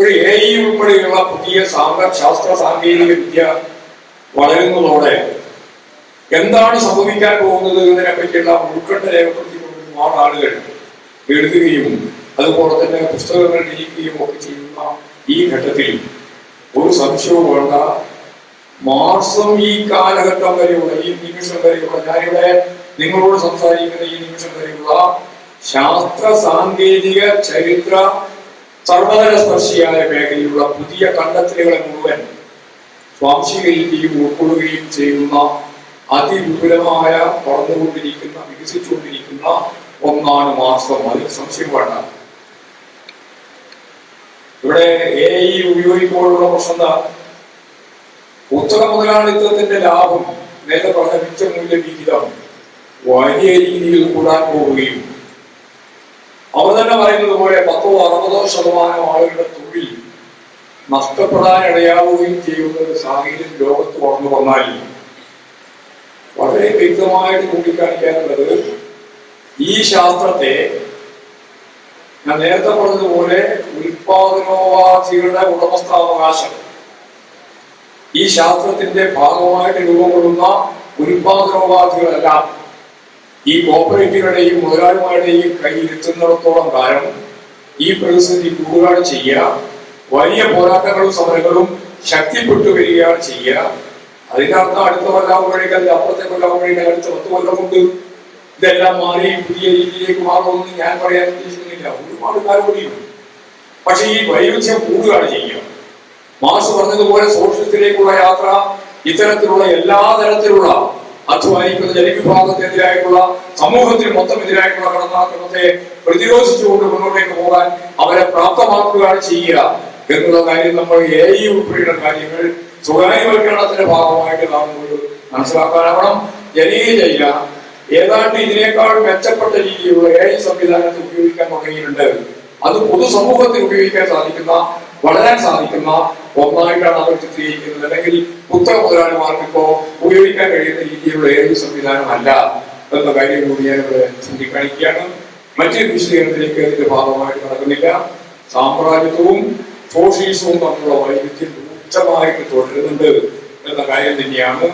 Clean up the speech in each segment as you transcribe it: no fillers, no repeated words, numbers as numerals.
ഒരു AI ഉൾപ്പെടെയുള്ള പുതിയ ശാസ്ത്ര സാങ്കേതിക വിദ്യ വളരുന്നതോടെ എന്താണ് സംഭവിക്കാൻ പോകുന്നത് എന്നതിനെ പറ്റിയുള്ള ഉത്കണ്ഠ രേഖപ്പെടുത്തിക്കൊണ്ട് ഒരുപാട് ആളുകൾ എഴുതുകയും അതുപോലെ തന്നെ പുസ്തകങ്ങൾ രചിക്കുകയും ഒക്കെ ചെയ്യുന്ന ഈ ഘട്ടത്തിൽ ഒരു സംശയവും വേണ്ട, മാസം ഈ കാലഘട്ടം വരെയുള്ള, ഈ നിമിഷം വരെയുള്ള, ഞാനിവിടെ നിങ്ങളോട് സംസാരിക്കുന്ന ഈ നിമിഷം വരെയുള്ള ശാസ്ത്ര സാങ്കേതിക ചരിത്ര സർവതല സ്പർശിയായ മേഖലയിലുള്ള പുതിയ കണ്ടെത്തലുകളെ മുഴുവൻ സ്വാംശീകരിക്കുകയും ഉൾക്കൊള്ളുകയും ചെയ്യുന്ന അതിവിപുലമായ വളർന്നുകൊണ്ടിരിക്കുന്ന വികസിച്ചുകൊണ്ടിരിക്കുന്ന ഒന്നാണ് മാസം. അതിൽ സംശയം വേണ്ട. ഇവിടെ AI ഉപയോഗിക്കുമ്പോഴുള്ള പ്രശ്നം എന്താ? കുത്തക മുതലാളിത്തത്തിന്റെ ലാഭം, നേരത്തെ പറഞ്ഞ മിച്ചമൂല്യ വിഹിതം വലിയ രീതിയിൽ കൂടാൻ പോവുകയും അവർ തന്നെ പറയുന്നത് പോലെ 10-60% ആളുകളുടെ തൊഴിൽ നഷ്ടപ്പെടാൻ ഇടയാവുകയും ചെയ്യുന്ന ഒരു സാഹചര്യം ലോകത്ത് വളർന്നു വന്നാൽ വളരെ വ്യക്തമായിട്ട് ചൂണ്ടിക്കാണിക്കാനുള്ളത്, ഈ ശാസ്ത്രത്തെ ഞാൻ നേരത്തെ പറഞ്ഞതുപോലെ ഉൽപാദനോപാധികളുടെ ഉടമസ്ഥാവകാശം, ഈ ശാസ്ത്രത്തിന്റെ ഭാഗമായിട്ട് രൂപം കൊള്ളുന്ന ഉൽപാദനോപാധികളെല്ലാം ഈ കോർപ്പറേറ്റുകളുടെയും മുതലാളിമാരുടെയും കയ്യിലെത്തുന്നിടത്തോളം കാലം ഈ പ്രതിസന്ധി കൂടുകയാണ് ചെയ്യുക. വലിയ പോരാട്ടങ്ങളും സമരങ്ങളും ശക്തിപ്പെട്ടു വരികയാണ് ചെയ്യുക. അതിന്റെ അർത്ഥം അടുത്ത കൊല്ലാവുമ്പോഴേക്ക്, അതിന്റെ അപ്പുറത്തെ കൊല്ലാവുമ്പോഴേക്ക്, അടുത്ത 10 കൊല്ലം കൊണ്ട് ഇതെല്ലാം മാറി പുതിയ രീതിയിലേക്ക് മാറുമെന്ന് ഞാൻ പറയാൻ ഉദ്ദേശിക്കുന്നില്ല. ഒരുപാട് കാലം കൂടിയുണ്ട്. പക്ഷെ ഈ വൈവിധ്യം കൂടുകയാണ് ചെയ്യുക. മാർക്സ് പറഞ്ഞതുപോലെ സോഷ്യലിസത്തിലേക്കുള്ള യാത്ര ഇത്തരത്തിലുള്ള എല്ലാ തരത്തിലുള്ള അധ്വാനിക്കുന്ന ജനവിഭാഗത്തിനെതിരായിട്ടുള്ള, സമൂഹത്തിന് മൊത്തം എതിരായിട്ടുള്ള കടന്നാക്രമണത്തെ പ്രതിരോധിച്ചുകൊണ്ട് മുന്നോട്ടേക്ക് പോകാൻ അവരെ പ്രാപ്തമാക്കുകയാണ് ചെയ്യുക എന്നുള്ള കാര്യം നമ്മൾ AI ഉൾപ്പെടെയുള്ള കാര്യങ്ങൾ സ്വകാര്യവൽക്കരണത്തിന്റെ ഭാഗമായിട്ട് നാം മനസ്സിലാക്കാനാവണം. ജനകീയ ഏതാണ്ട് ഇതിനേക്കാൾ മെച്ചപ്പെട്ട രീതിയിലുള്ള AI സംവിധാനത്തെ ഉപയോഗിക്കാൻ തുടങ്ങിയിട്ടുണ്ട്. അത് പൊതുസമൂഹത്തിന് ഉപയോഗിക്കാൻ സാധിക്കുന്ന, വളരാൻ സാധിക്കുന്ന ഒന്നായിട്ടാണ് അവർ ചിത്രീകരിക്കുന്നത്. അല്ലെങ്കിൽ കുത്തക മുതലാളിമാർക്ക് ഇപ്പോ ഉപയോഗിക്കാൻ കഴിയുന്ന രീതിയിലുള്ള AI സംവിധാനം അല്ല എന്ന കാര്യം കൂടി ഞാനിവിടെ ചൂണ്ടിക്കാണിക്കുകയാണ്. മറ്റൊരു വിശദീകരണത്തിലേക്ക് അതിന്റെ ഭാഗമായിട്ട് നടക്കുന്നില്ല. സാമ്രാജ്യത്വവും സോഷ്യലിസവും തമ്മിലുള്ള വൈവിധ്യം രൂക്ഷമായിട്ട് തുടരുന്നുണ്ട് എന്ന കാര്യം തന്നെയാണ്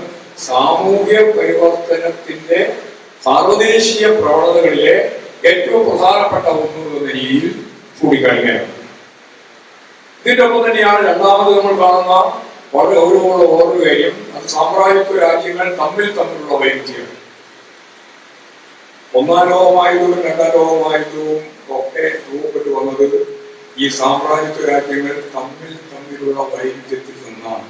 സാമൂഹ്യ പരിവർത്തനത്തിന്റെ സാർവദേശീയ പ്രവണതകളിലെ ഏറ്റവും പ്രധാനപ്പെട്ട ഒന്ന് എന്ന രീതിയിൽ ചൂണ്ടിക്കാണിക്കാനാണ്. ഇതിന്റെ ഒപ്പം തന്നെയാണ് രണ്ടാമത് നമ്മൾ കാണുന്ന വളരെ ഗൗരവമുള്ള വേറൊരു കാര്യം, അത് സാമ്രാജ്യത്വ രാജ്യങ്ങൾ തമ്മിലുള്ള വൈവിധ്യം. ഒന്നാം ലോകമായുധവും രണ്ടാം ലോകമായുധവും ഒക്കെ രൂപപ്പെട്ടു വന്നത് ഈ സാമ്രാജ്യത്വ രാജ്യങ്ങൾ തമ്മിലുള്ള വൈവിധ്യത്തിൽ നിന്നാണ്.